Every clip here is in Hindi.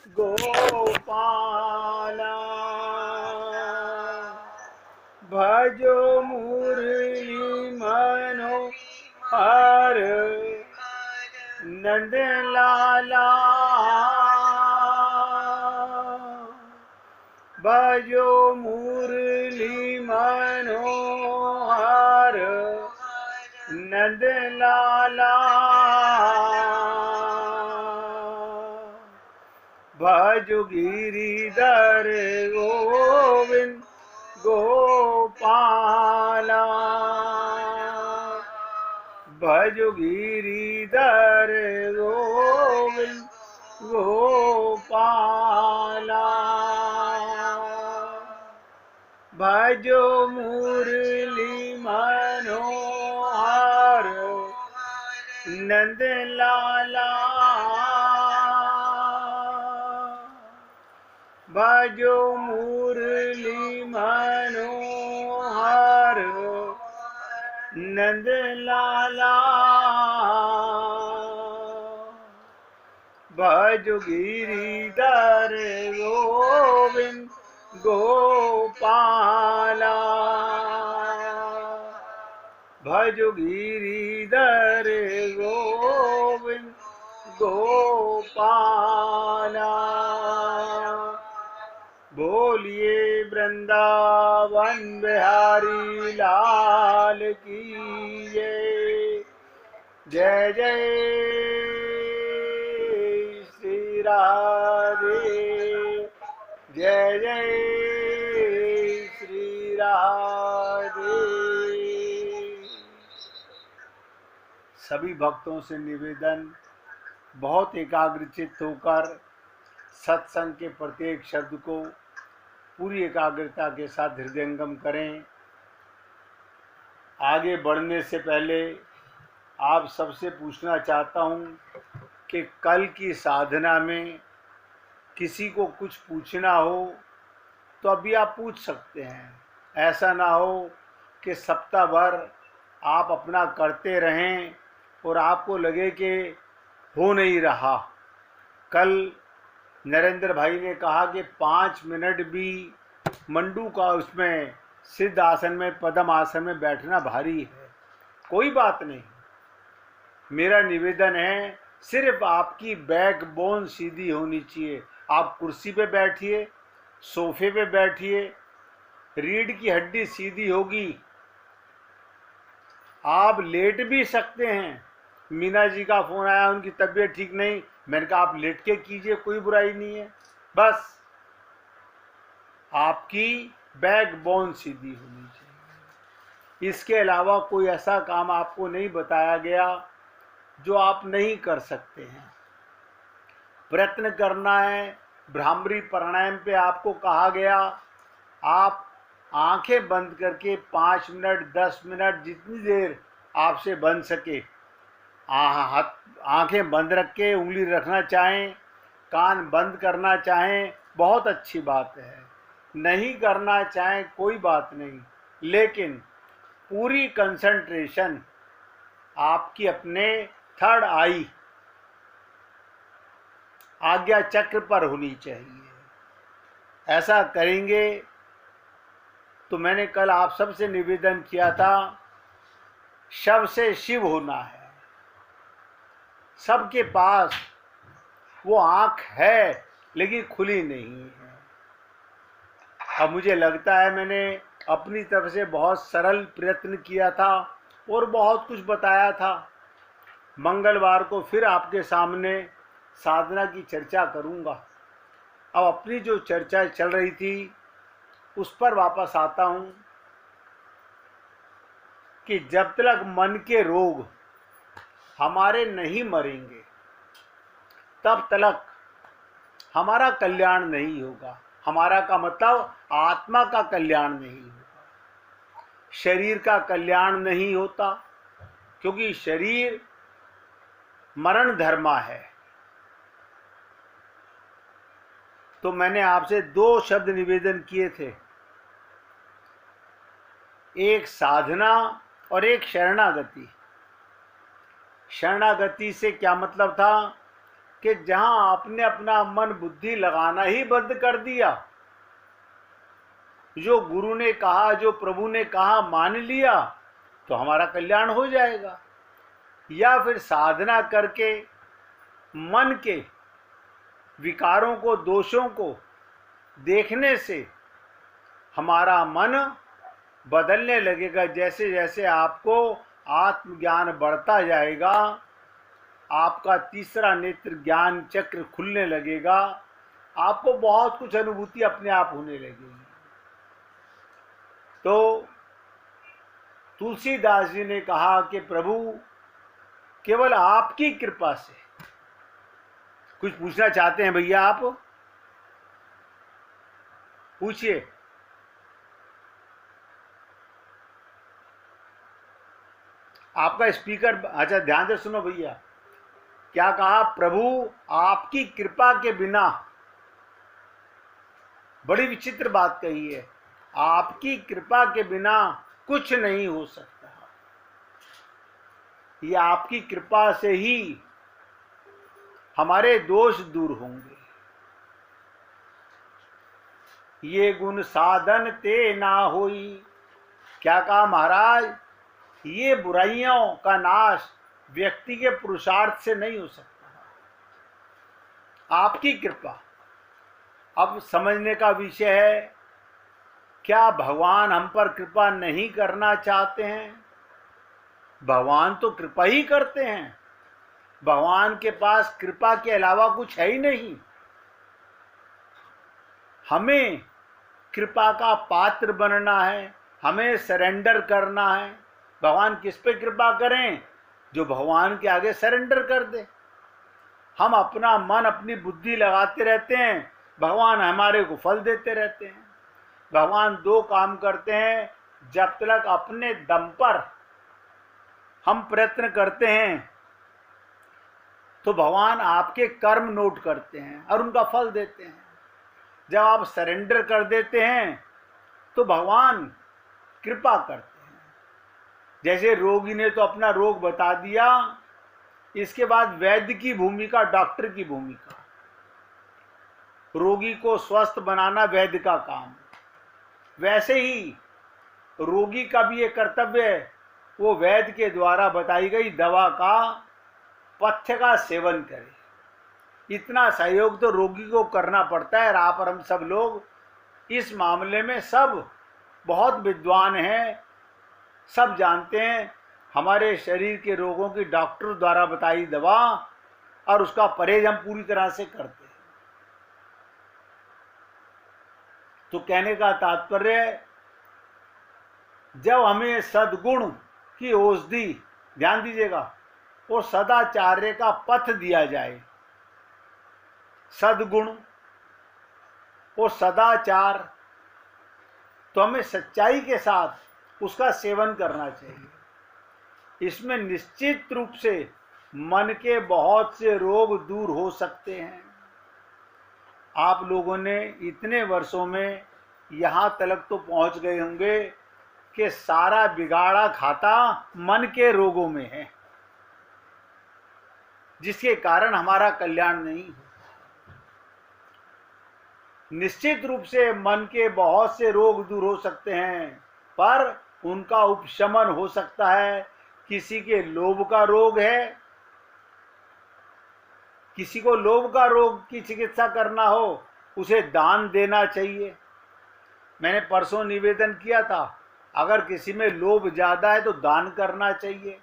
गोपाला भजो मुरली मनोहर नंद लाला भजो मुरली मनोहर नंद लाला भजो गिरिधर गोविंद गोपाला भजो गिरिधर गोविंद गोपाला भजो मुरली मनोहर नंद लाला भजो मुरली मनोहर नंद लाला भजो गिरिधर गोविंद गोपाला भजो गिरिधर गोविंद गोपाला बोलिए वृंदावन बिहारी लाल की जय जय श्री राधे जय जय श्री राधे। सभी भक्तों से निवेदन, बहुत एकाग्रचित्त होकर सत्संग के प्रत्येक शब्द को पूरी एकाग्रता के साथ हृदयंगम करें। आगे बढ़ने से पहले आप सबसे पूछना चाहता हूँ कि कल की साधना में किसी को कुछ पूछना हो तो अभी आप पूछ सकते हैं। ऐसा ना हो कि सप्ताह भर आप अपना करते रहें और आपको लगे कि हो नहीं रहा। कल नरेंद्र भाई ने कहा कि 5 मिनट भी मंडू का उसमें सिद्ध आसन में पद्म आसन में बैठना भारी है। कोई बात नहीं, मेरा निवेदन है सिर्फ आपकी बैकबोन सीधी होनी चाहिए। आप कुर्सी पे बैठिए, सोफे पे बैठिए, रीढ़ की हड्डी सीधी होगी। आप लेट भी सकते हैं। मीना जी का फोन आया, उनकी तबीयत ठीक नहीं, मैंने कहा आप लेट के कीजिए, कोई बुराई नहीं है। बस आपकी बैकबोन सीधी होनी चाहिए। इसके अलावा कोई ऐसा काम आपको नहीं बताया गया जो आप नहीं कर सकते हैं। प्रयत्न करना है। भ्रामरी प्राणायाम पे आपको कहा गया, आप आंखें बंद करके 5 मिनट 10 मिनट जितनी देर आपसे बन सके आंखें बंद रख के उंगली रखना चाहें, कान बंद करना चाहें, बहुत अच्छी बात है। नहीं करना चाहें कोई बात नहीं, लेकिन पूरी कंसंट्रेशन आपकी अपने थर्ड आई आज्ञा चक्र पर होनी चाहिए। ऐसा करेंगे तो मैंने कल आप सबसे निवेदन किया था, शव से शिव होना है। सबके पास वो आँख है लेकिन खुली नहीं है। अब मुझे लगता है मैंने अपनी तरफ से बहुत सरल प्रयत्न किया था और बहुत कुछ बताया था। मंगलवार को फिर आपके सामने साधना की चर्चा करूंगा। अब अपनी जो चर्चा चल रही थी उस पर वापस आता हूं कि जब तक मन के रोग हमारे नहीं मरेंगे तब तक हमारा कल्याण नहीं होगा। हमारा का मतलब आत्मा का कल्याण नहीं होगा, शरीर का कल्याण नहीं होता, क्योंकि शरीर मरण धर्मा है। तो मैंने आपसे 2 शब्द निवेदन किए थे, एक साधना और एक शरणागति। शरणागति से क्या मतलब था कि जहां आपने अपना मन बुद्धि लगाना ही बंद कर दिया, जो गुरु ने कहा, जो प्रभु ने कहा मान लिया, तो हमारा कल्याण हो जाएगा। या फिर साधना करके मन के विकारों को, दोषों को देखने से हमारा मन बदलने लगेगा। जैसे जैसे आपको आत्मज्ञान बढ़ता जाएगा, आपका तीसरा नेत्र ज्ञान चक्र खुलने लगेगा, आपको बहुत कुछ अनुभूति अपने आप होने लगेगी। तो तुलसीदास जी ने कहा कि प्रभु केवल आपकी कृपा से। कुछ पूछना चाहते हैं भैया? आप पूछिए। आपका स्पीकर, अच्छा ध्यान से सुनो भैया। क्या कहा? प्रभु आपकी कृपा के बिना। बड़ी विचित्र बात कही है। आपकी कृपा के बिना कुछ नहीं हो सकता। ये आपकी कृपा से ही हमारे दोष दूर होंगे। ये गुण साधन ते ना होई। क्या कहा महाराज? ये बुराइयों का नाश व्यक्ति के पुरुषार्थ से नहीं हो सकता, आपकी कृपा। अब समझने का विषय है, क्या भगवान हम पर कृपा नहीं करना चाहते हैं? भगवान तो कृपा ही करते हैं। भगवान के पास कृपा के अलावा कुछ है ही नहीं। हमें कृपा का पात्र बनना है, हमें सरेंडर करना है। भगवान किस पे कृपा करें? जो भगवान के आगे सरेंडर कर दे। हम अपना मन, अपनी बुद्धि लगाते रहते हैं, भगवान हमारे को फल देते रहते हैं। भगवान दो काम करते हैं। जब तक अपने दम पर हम प्रयत्न करते हैं तो भगवान आपके कर्म नोट करते हैं और उनका फल देते हैं। जब आप सरेंडर कर देते हैं तो भगवान कृपा करते हैं। जैसे रोगी ने तो अपना रोग बता दिया, इसके बाद वैद्य की भूमिका, डॉक्टर की भूमिका। रोगी को स्वस्थ बनाना वैद्य का काम। वैसे ही रोगी का भी ये कर्तव्य है, वो वैद्य के द्वारा बताई गई दवा का, पथ्य का सेवन करे। इतना सहयोग तो रोगी को करना पड़ता है। और आप और हम सब लोग इस मामले में सब बहुत विद्वान हैं, सब जानते हैं। हमारे शरीर के रोगों की डॉक्टर द्वारा बताई दवा और उसका परहेज हम पूरी तरह से करते हैं। तो कहने का तात्पर्य, जब हमें सद्गुण की औषधि, ध्यान दीजिएगा, और सदाचार्य का पथ दिया जाए, सद्गुण और सदाचार, तो हमें सच्चाई के साथ उसका सेवन करना चाहिए। इसमें निश्चित रूप से मन के बहुत से रोग दूर हो सकते हैं। आप लोगों ने इतने वर्षों में यहाँ तक तो पहुँच गए होंगे कि सारा बिगाड़ा खाता मन के रोगों में है, जिसके कारण हमारा कल्याण नहीं हो। निश्चित रूप से मन के बहुत से रोग दूर हो सकते हैं, पर उनका उपशमन हो सकता है। किसी के लोभ का रोग है, किसी को लोभ का रोग की चिकित्सा करना हो, उसे दान देना चाहिए। मैंने परसों निवेदन किया था, अगर किसी में लोभ ज़्यादा है तो दान करना चाहिए।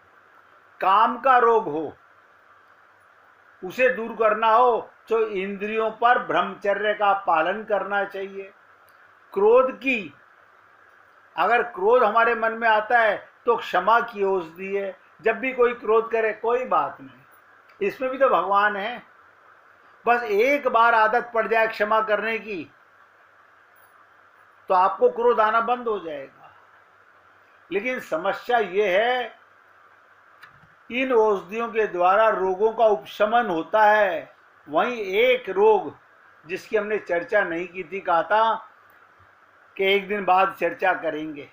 काम का रोग हो, उसे दूर करना हो तो इंद्रियों पर ब्रह्मचर्य का पालन करना चाहिए। क्रोध की, अगर क्रोध हमारे मन में आता है तो क्षमा की औषधि है। जब भी कोई क्रोध करे, कोई बात नहीं, इसमें भी तो भगवान है। बस एक बार आदत पड़ जाए क्षमा करने की तो आपको क्रोध आना बंद हो जाएगा। लेकिन समस्या ये है, इन औषधियों के द्वारा रोगों का उपशमन होता है। वहीं एक रोग जिसकी हमने चर्चा नहीं की थी, कहा था कि एक दिन बाद चर्चा करेंगे।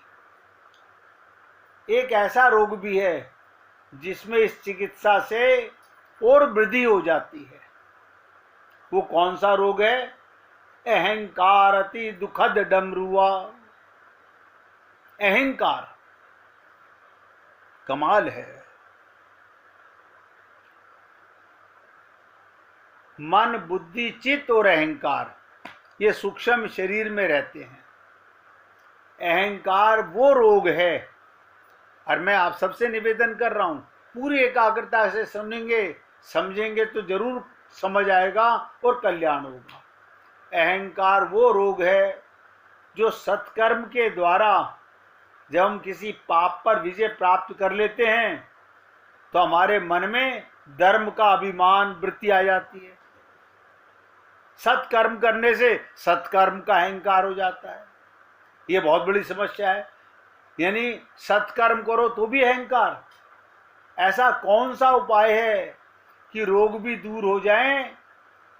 एक ऐसा रोग भी है जिसमें इस चिकित्सा से और वृद्धि हो जाती है। वो कौन सा रोग है? अहंकार अति दुखद डमरुआ। अहंकार कमाल है। मन, बुद्धि, चित्त और अहंकार ये सूक्ष्म शरीर में रहते हैं। अहंकार वो रोग है, और मैं आप सबसे निवेदन कर रहा हूं, पूरी एकाग्रता से सुनेंगे, समझेंगे तो जरूर समझ आएगा और कल्याण होगा। अहंकार वो रोग है जो सत्कर्म के द्वारा जब हम किसी पाप पर विजय प्राप्त कर लेते हैं तो हमारे मन में धर्म का अभिमान वृत्ति आ जाती है। सत्कर्म करने से सत्कर्म का अहंकार हो जाता है। ये बहुत बड़ी समस्या है। यानी सत्कर्म करो तो भी अहंकार। ऐसा कौन सा उपाय है कि रोग भी दूर हो जाएं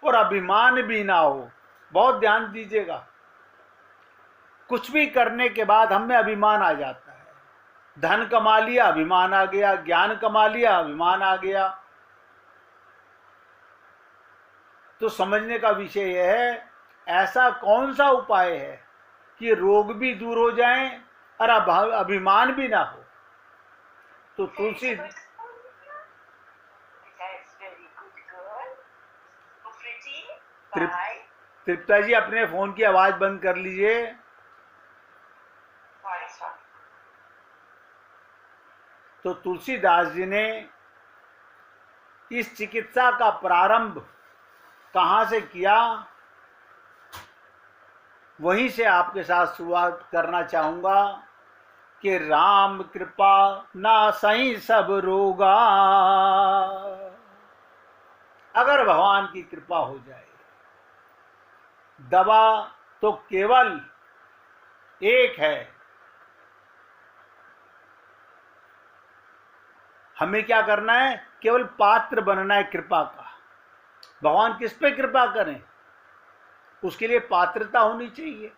और अभिमान भी ना हो? बहुत ध्यान दीजिएगा। कुछ भी करने के बाद हम में अभिमान आ जाता है। धन कमा लिया, अभिमान आ गया, ज्ञान कमा लिया, अभिमान आ गया। तो समझने का विषय यह है, ऐसा कौन सा उपाय है कि रोग भी दूर हो जाएं और अभिमान भी ना हो? तो तुलसी तृप्ता जी अपने फोन की आवाज बंद कर लीजिए। तो तुलसीदास जी ने इस चिकित्सा का प्रारंभ कहां से किया, वहीं से आपके साथ शुरुआत करना चाहूंगा कि राम कृपा ना सही सब रोगा। अगर भगवान की कृपा हो जाए, दवा तो केवल एक है। हमें क्या करना है? केवल पात्र बनना है कृपा का। भगवान किस पे कृपा करें, उसके लिए पात्रता होनी चाहिए।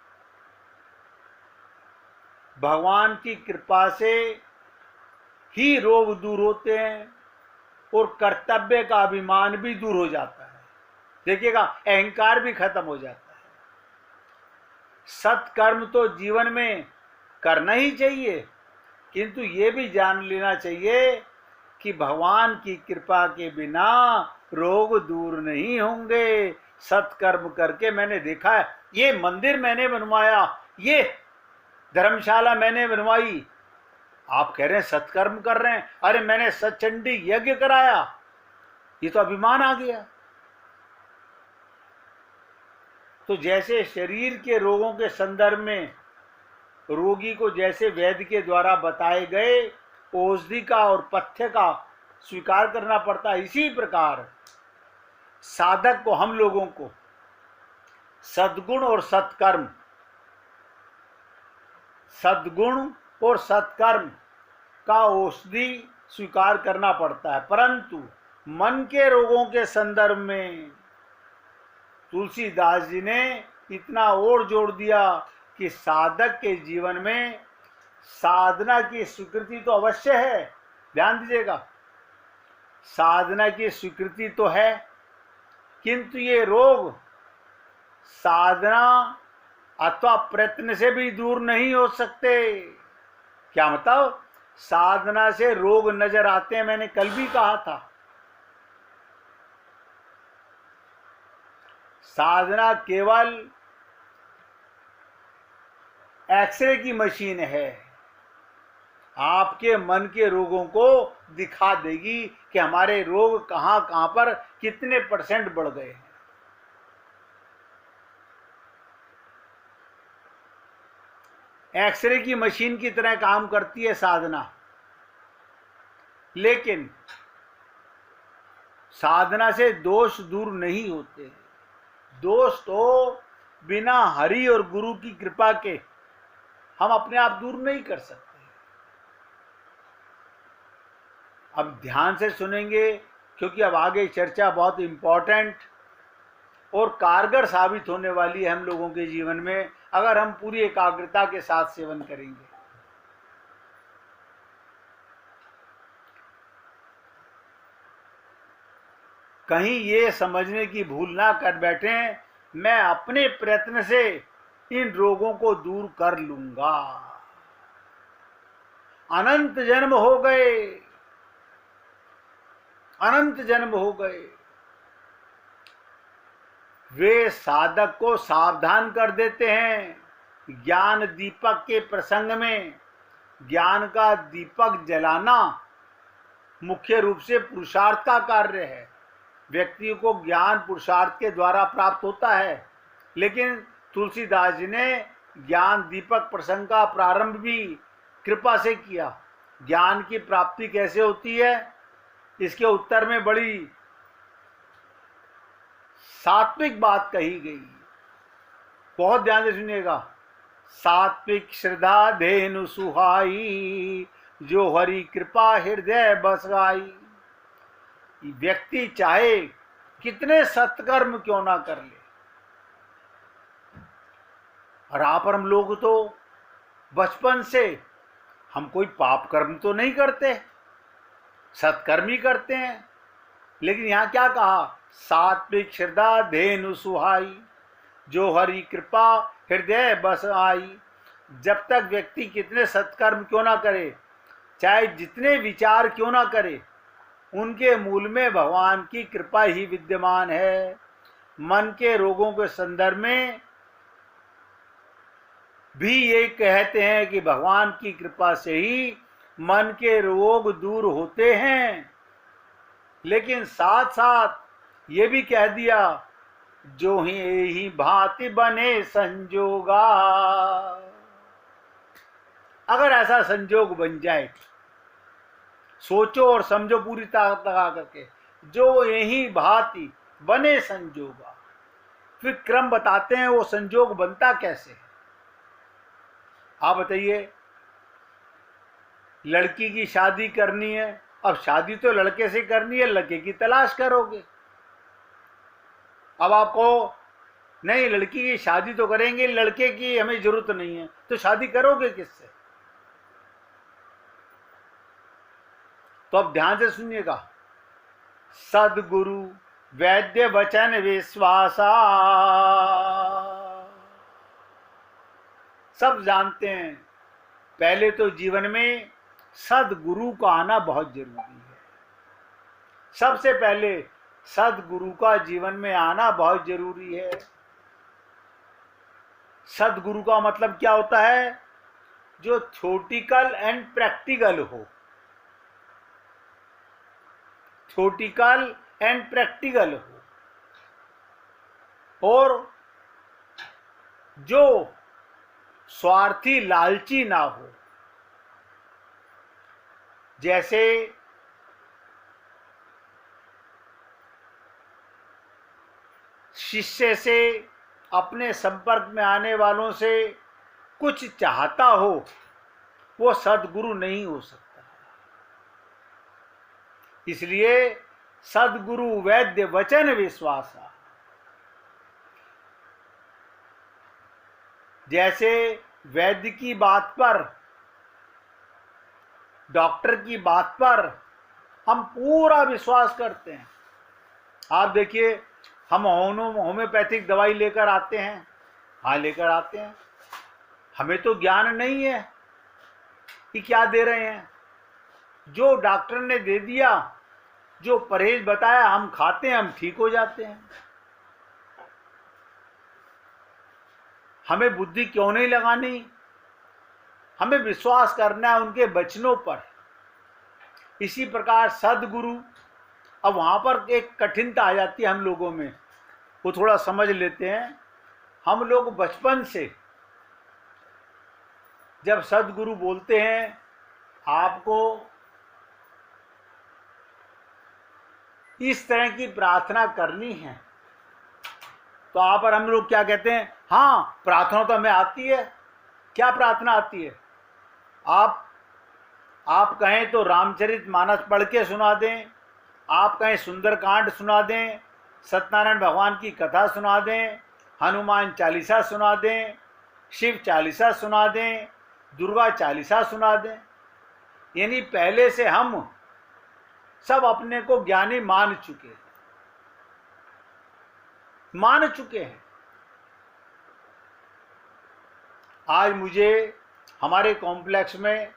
भगवान की कृपा से ही रोग दूर होते हैं और कर्तव्य का अभिमान भी दूर हो जाता है। देखिएगा, अहंकार भी खत्म हो जाता है। सत्कर्म तो जीवन में करना ही चाहिए, किंतु ये भी जान लेना चाहिए कि भगवान की कृपा के बिना रोग दूर नहीं होंगे। सत्कर्म करके मैंने देखा है, ये मंदिर मैंने बनवाया, ये धर्मशाला मैंने बनवाई। आप कह रहे हैं सत्कर्म कर रहे हैं, अरे मैंने सतचंडी यज्ञ कराया। ये तो अभिमान आ गया। तो जैसे शरीर के रोगों के संदर्भ में रोगी को जैसे वैद्य के द्वारा बताए गए औषधि का और पथ्य का स्वीकार करना पड़ता है, इसी प्रकार साधक को, हम लोगों को सद्गुण और सत्कर्म, सद्गुण और सत्कर्म का औषधि स्वीकार करना पड़ता है। परंतु मन के रोगों के संदर्भ में तुलसीदास जी ने इतना और जोड़ दिया कि साधक के जीवन में साधना की स्वीकृति तो अवश्य है। ध्यान दीजिएगा, साधना की स्वीकृति तो है, किंतु ये रोग साधना अथवा प्रयत्न से भी दूर नहीं हो सकते। क्या मतलब? साधना से रोग नजर आते हैं, मैंने कल भी कहा था। साधना केवल एक्सरे की मशीन है, आपके मन के रोगों को दिखा देगी कि हमारे रोग कहां कहां पर कितने % बढ़ गए हैं। एक्सरे की मशीन की तरह काम करती है साधना। लेकिन साधना से दोष दूर नहीं होते। दोष तो बिना हरि और गुरु की कृपा के हम अपने आप दूर नहीं कर सकते। अब ध्यान से सुनेंगे, क्योंकि अब आगे चर्चा बहुत इंपॉर्टेंट और कारगर साबित होने वाली है हम लोगों के जीवन में, अगर हम पूरी एकाग्रता के साथ सेवन करेंगे। कहीं ये समझने की भूल ना कर बैठें मैं अपने प्रयत्न से इन रोगों को दूर कर लूंगा। अनंत जन्म हो गए, अनंत जन्म हो गए। वे साधक को सावधान कर देते हैं। ज्ञान दीपक के प्रसंग में ज्ञान का दीपक जलाना मुख्य रूप से पुरुषार्थ का कार्य है। व्यक्ति को ज्ञान पुरुषार्थ के द्वारा प्राप्त होता है, लेकिन तुलसीदास जी ने ज्ञान दीपक प्रसंग का प्रारंभ भी कृपा से किया। ज्ञान की प्राप्ति कैसे होती है, इसके उत्तर में बड़ी सात्विक बात कही गई। बहुत ध्यान से सुनिएगा। सात्विक श्रद्धा धेनु सुहाई, जो हरि कृपा हृदय बस आई। व्यक्ति चाहे कितने सत्कर्म क्यों ना कर ले, और आप और हम लोग तो बचपन से हम कोई पाप कर्म तो नहीं करते, सत्कर्म ही करते हैं। लेकिन यहां क्या कहा, सात्विक श्रद्धा धेनु सुहाई, जो हरि कृपा हृदय बस आई। जब तक व्यक्ति कितने सत्कर्म क्यों ना करे, चाहे जितने विचार क्यों ना करे, उनके मूल में भगवान की कृपा ही विद्यमान है। मन के रोगों के संदर्भ में भी ये कहते हैं कि भगवान की कृपा से ही मन के रोग दूर होते हैं। लेकिन साथ साथ ये भी कह दिया, जो ही भांति बने संजोगा। अगर ऐसा संजोग बन जाए, सोचो और समझो पूरी ताकत लगा करके, जो यही भांति बने संजोगा। फिर क्रम बताते हैं वो संजोग बनता कैसे है। आप बताइए, लड़की की शादी करनी है, अब शादी तो लड़के से करनी है, लड़के की तलाश करोगे। अब आपको नहीं, लड़की की शादी तो करेंगे, लड़के की हमें जरूरत नहीं है, तो शादी करोगे किससे? तो अब ध्यान से सुनिएगा। सदगुरु वैद्य वचन विश्वासा। सब जानते हैं, पहले तो जीवन में सदगुरु का आना बहुत जरूरी है। सबसे पहले सदगुरु का जीवन में आना बहुत जरूरी है। सदगुरु का मतलब क्या होता है, जो थ्योरेटिकल एंड प्रैक्टिकल हो। थ्योरेटिकल एंड प्रैक्टिकल हो, और जो स्वार्थी लालची ना हो। जैसे शिष्य से, अपने संपर्क में आने वालों से कुछ चाहता हो, वो सदगुरु नहीं हो सकता। इसलिए सदगुरु वैद्य वचन विश्वासा। जैसे वैद्य की बात पर, डॉक्टर की बात पर हम पूरा विश्वास करते हैं। आप देखिए, हम होम्योपैथिक दवाई लेकर आते हैं, हाँ लेकर आते हैं, हमें तो ज्ञान नहीं है कि क्या दे रहे हैं। जो डॉक्टर ने दे दिया, जो परहेज बताया, हम खाते हैं, हम ठीक हो जाते हैं। हमें बुद्धि क्यों नहीं लगानी, हमें विश्वास करना है उनके वचनों पर। इसी प्रकार सदगुरु, अब वहां पर एक कठिनता आ जाती है हम लोगों में, वो थोड़ा समझ लेते हैं। हम लोग बचपन से जब सदगुरु बोलते हैं आपको इस तरह की प्रार्थना करनी है, तो आप और हम लोग क्या कहते हैं, हाँ प्रार्थना तो हमें आती है। क्या प्रार्थना आती है? आप कहें तो रामचरितमानस पढ़ के सुना दें, आप कहें सुंदरकांड सुना दें, सत्यनारायण भगवान की कथा सुना दें, हनुमान चालीसा सुना दें, शिव चालीसा सुना दें, दुर्गा चालीसा सुना दें। यानी पहले से हम सब अपने को ज्ञानी मान चुके हैं। मान चुके हैं। आज मुझे हमारे कॉम्प्लेक्स में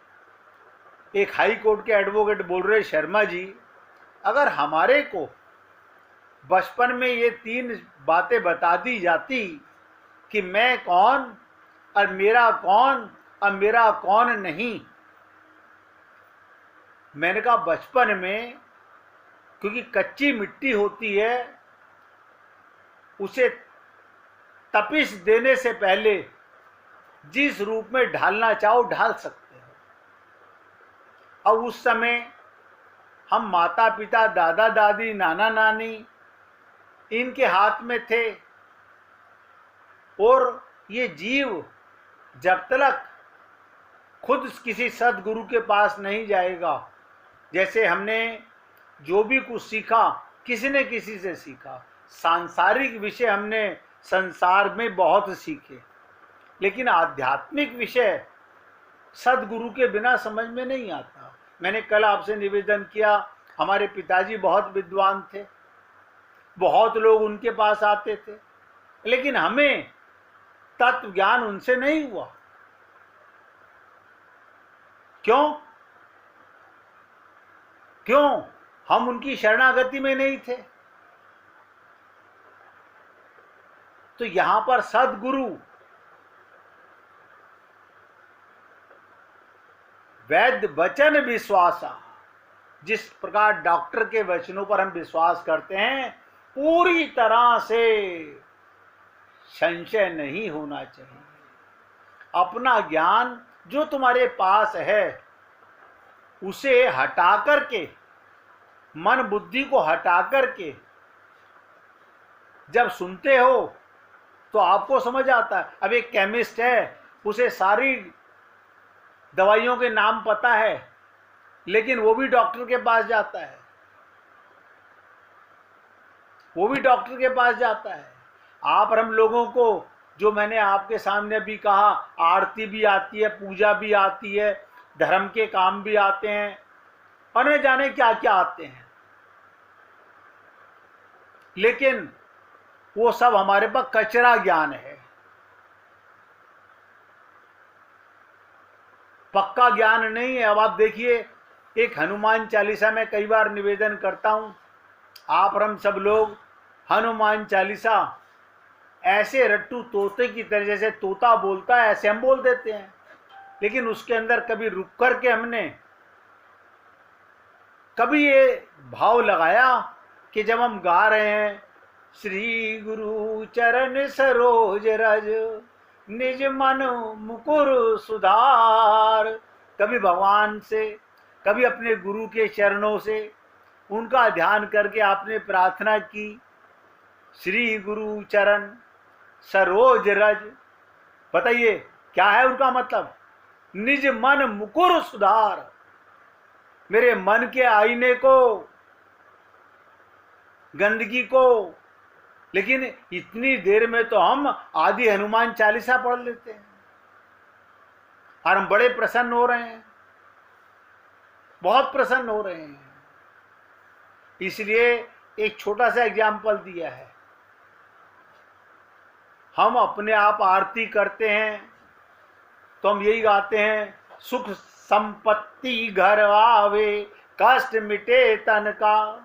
एक हाई कोर्ट के एडवोकेट बोल रहे, शर्मा जी, अगर हमारे को बचपन में ये 3 बातें बता दी जाती कि मैं कौन और मेरा कौन और मेरा कौन नहीं। मैंने कहा बचपन में क्योंकि कच्ची मिट्टी होती है, उसे तपिश देने से पहले जिस रूप में ढालना चाहो ढाल सकते हो। अब उस समय हम माता पिता, दादा दादी, नाना नानी इनके हाथ में थे, और ये जीव जब तक खुद किसी सदगुरु के पास नहीं जाएगा, जैसे हमने जो भी कुछ सीखा किसी ने किसी से सीखा, सांसारिक विषय हमने संसार में बहुत सीखे, लेकिन आध्यात्मिक विषय सदगुरु के बिना समझ में नहीं आता। मैंने कल आपसे निवेदन किया, हमारे पिताजी बहुत विद्वान थे, बहुत लोग उनके पास आते थे, लेकिन हमें तत्व ज्ञान उनसे नहीं हुआ। क्यों? हम उनकी शरणागति में नहीं थे। तो यहां पर सदगुरु वैद्य वचन विश्वासा, जिस प्रकार डॉक्टर के वचनों पर हम विश्वास करते हैं, पूरी तरह से संशय नहीं होना चाहिए। अपना ज्ञान जो तुम्हारे पास है उसे हटा करके, मन बुद्धि को हटा करके जब सुनते हो तो आपको समझ आता है। अब एक केमिस्ट है, उसे सारी दवाइयों के नाम पता है, लेकिन वो भी डॉक्टर के पास जाता है, आप और हम लोगों को, जो मैंने आपके सामने भी कहा, आरती भी आती है, पूजा भी आती है, धर्म के काम भी आते हैं, और न जाने क्या क्या आते हैं, लेकिन वो सब हमारे पास कचरा ज्ञान है, पक्का ज्ञान नहीं है। अब आप देखिए, एक हनुमान चालीसा में कई बार निवेदन करता हूं, आप और हम सब लोग हनुमान चालीसा ऐसे रट्टू तोते की तरह, जैसे तोता बोलता है ऐसे हम बोल देते हैं, लेकिन उसके अंदर कभी रुक कर के हमने कभी ये भाव लगाया कि जब हम गा रहे हैं, श्री गुरु चरण सरोज रज निज मन मुकुर सुधार, कभी भगवान से, कभी अपने गुरु के चरणों से उनका ध्यान करके आपने प्रार्थना की, श्री गुरु चरण सरोज रज। बताइए क्या है उनका मतलब? निज मन मुकुर सुधार, मेरे मन के आईने को, गंदगी को। लेकिन इतनी देर में तो हम आदि हनुमान चालीसा पढ़ लेते हैं और हम बड़े प्रसन्न हो रहे हैं, बहुत प्रसन्न हो रहे हैं। इसलिए एक छोटा सा एग्जाम्पल दिया है। हम अपने आप आरती करते हैं तो हम यही गाते हैं, सुख संपत्ति घर आवे, कष्ट मिटे तन का।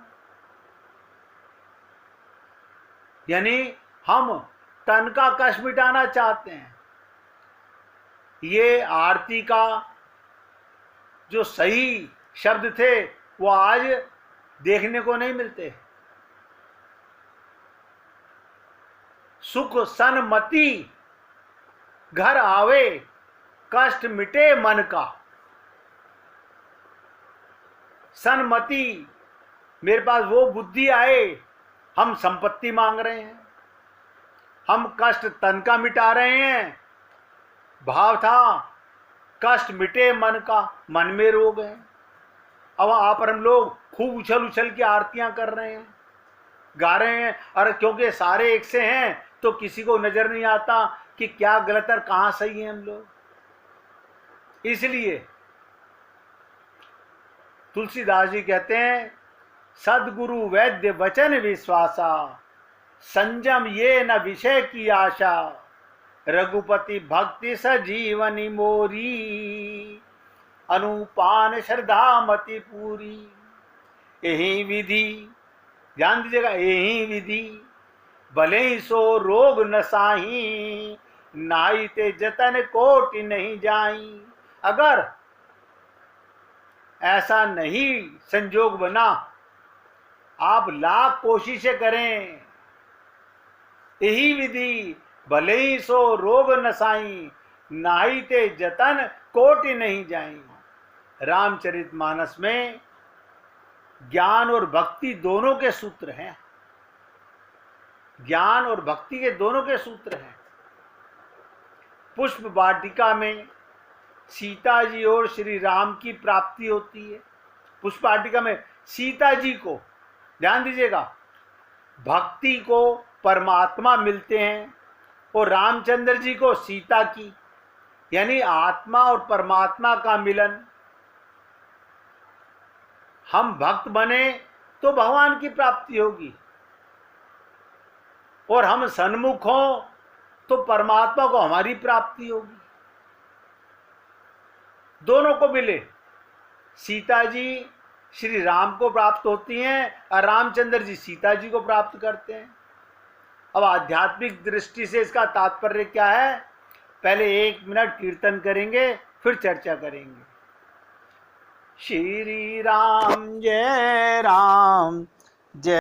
यानी हम तन का कष्ट मिटाना चाहते हैं। ये आरती का जो सही शब्द थे वो आज देखने को नहीं मिलते। सुख सन्मति घर आवे, कष्ट मिटे मन का। सन्मति, मेरे पास वो बुद्धि आए, हम संपत्ति मांग रहे हैं, हम कष्ट तन का मिटा रहे हैं। भाव था कष्ट मिटे मन का, मन में रोग है। अब आप और हम लोग खूब उछल उछल के आरतियां कर रहे हैं, गा रहे हैं, और क्योंकि सारे एक से हैं तो किसी को नजर नहीं आता कि क्या गलत और कहां सही है हम लोग। इसलिए तुलसीदास जी कहते हैं, सदगुरु वैद्य वचन विश्वासा, संयम ये न विषय की आशा, रघुपति भक्ति सजीवनी मोरी, अनुपान श्रद्धा मति पूरी। यही विधि, ध्यान दीजिएगा, यही विधि भले ही सो रोग न साही, नाई ते जतन कोटि नहीं जाई। अगर ऐसा नहीं संजोग बना, आप लाख कोशिशें करें, यही विधि भले ही सो रोग न साई, नाई ते जतन कोटि नहीं जाई। रामचरितमानस में ज्ञान और भक्ति दोनों के सूत्र हैं, ज्ञान और भक्ति के दोनों के सूत्र हैं। पुष्प वाटिका में सीता जी और श्री राम की प्राप्ति होती है। पुष्प वाटिका में सीता जी को, ध्यान दीजिएगा, भक्ति को परमात्मा मिलते हैं और रामचंद्र जी को सीता की, यानी आत्मा और परमात्मा का मिलन। हम भक्त बने तो भगवान की प्राप्ति होगी, और हम सन्मुख हों तो परमात्मा को हमारी प्राप्ति होगी। दोनों को मिले, सीता जी श्री राम को प्राप्त होती हैं और रामचंद्र जी सीता जी को प्राप्त करते हैं। अब आध्यात्मिक दृष्टि से इसका तात्पर्य क्या है, पहले 1 मिनट कीर्तन करेंगे, फिर चर्चा करेंगे। श्री राम जय